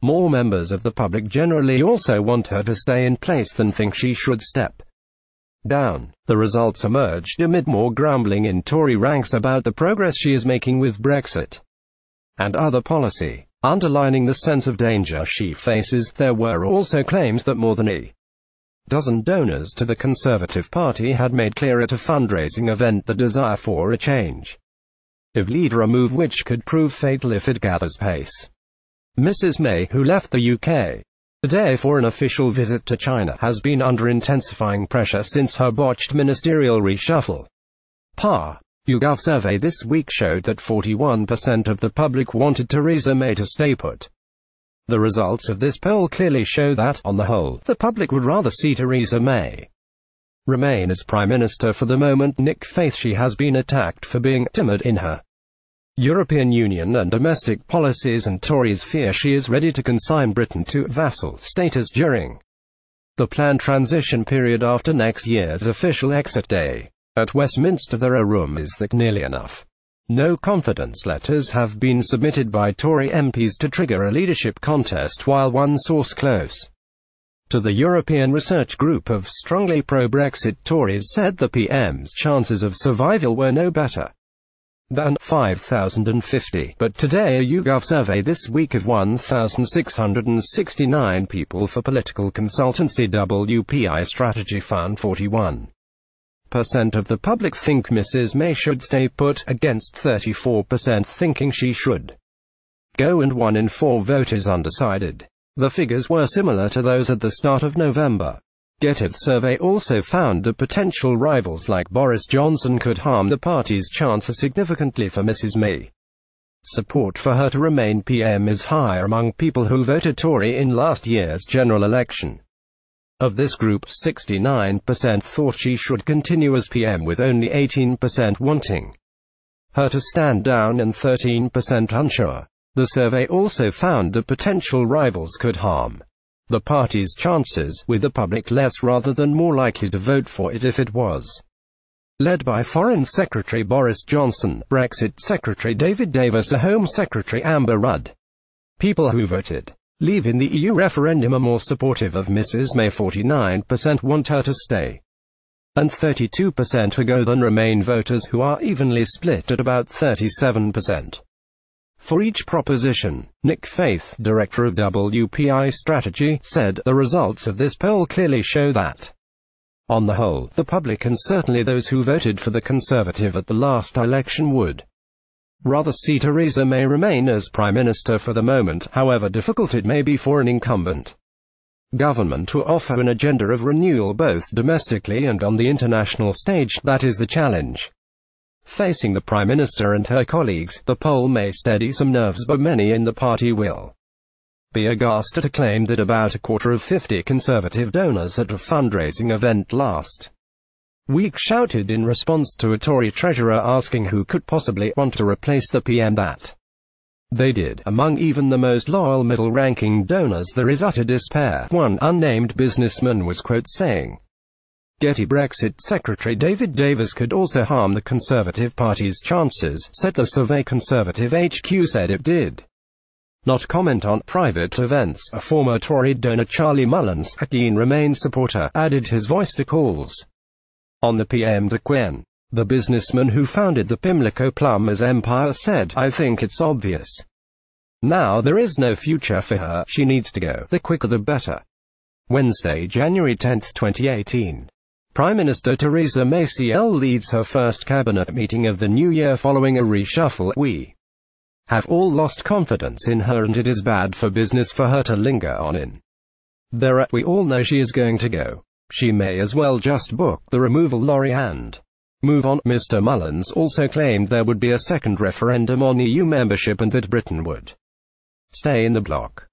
More members of the public generally also want her to stay in place than think she should step down. The results emerged amid more grumbling in Tory ranks about the progress she is making with Brexit and other policy. Underlining the sense of danger she faces, there were also claims that more than a dozen donors to the Conservative Party had made clear at a fundraising event the desire for a change of leader, a move which could prove fatal if it gathers pace. Mrs. May, who left the UK today for an official visit to China, has been under intensifying pressure since her botched ministerial reshuffle. YouGov survey this week showed that 41% of the public wanted Theresa May to stay put. The results of this poll clearly show that, on the whole, the public would rather see Theresa May remain as Prime Minister for the moment. Nick Faith, she has been attacked for being timid in her European Union and domestic policies, and Tories fear she is ready to consign Britain to vassal status during the planned transition period after next year's official exit day. At Westminster there are rumours that nearly enough no confidence letters have been submitted by Tory MPs to trigger a leadership contest, while one source close to the European research group of strongly pro-Brexit Tories said the PM's chances of survival were no better than 5,050. But today a YouGov survey this week of 1,669 people for political consultancy WPI strategy found 41% of the public think Mrs. May should stay put, against 34% thinking she should go, and 1 in 4 voters undecided. The figures were similar to those at the start of November. The survey also found that potential rivals like Boris Johnson could harm the party's chances significantly for Mrs. May. Support for her to remain PM is higher among people who voted Tory in last year's general election. Of this group, 69% thought she should continue as PM, with only 18% wanting her to stand down and 13% unsure. The survey also found that potential rivals could harm the party's chances, with the public less rather than more likely to vote for it if it was led by Foreign Secretary Boris Johnson, Brexit Secretary David Davis, or Home Secretary Amber Rudd. People who voted Leave in the EU referendum are more supportive of Mrs. May. 49% want her to stay, and 32% to go than Remain voters, who are evenly split at about 37%. For each proposition, Nick Faith, director of WPI Strategy, said, the results of this poll clearly show that, on the whole, the public, and certainly those who voted for the Conservative at the last election, would rather see Theresa May remain as Prime Minister for the moment, however difficult it may be for an incumbent government to offer an agenda of renewal both domestically and on the international stage. That is the challenge facing the Prime Minister and her colleagues. The poll may steady some nerves, but many in the party will be aghast at a claim that about a quarter of 50 Conservative donors at a fundraising event last week shouted in response to a Tory treasurer asking who could possibly want to replace the PM that they did. Among even the most loyal middle-ranking donors there is utter despair. One unnamed businessman was quoted saying, Brexit Secretary David Davis could also harm the Conservative Party's chances, said the survey. Conservative HQ said it did not comment on private events. A former Tory donor, Charlie Mullins, a keen Remain supporter, added his voice to calls on the PM to quit. The businessman who founded the Pimlico Plumbers empire said, I think it's obvious now there is no future for her. She needs to go. The quicker the better. Wednesday, January 10, 2018. Prime Minister Theresa May leads her first cabinet meeting of the new year following a reshuffle. We have all lost confidence in her, and it is bad for business for her to linger on in there. We all know she is going to go. She may as well just book the removal lorry and move on. Mr. Mullins also claimed there would be a second referendum on EU membership and that Britain would stay in the bloc.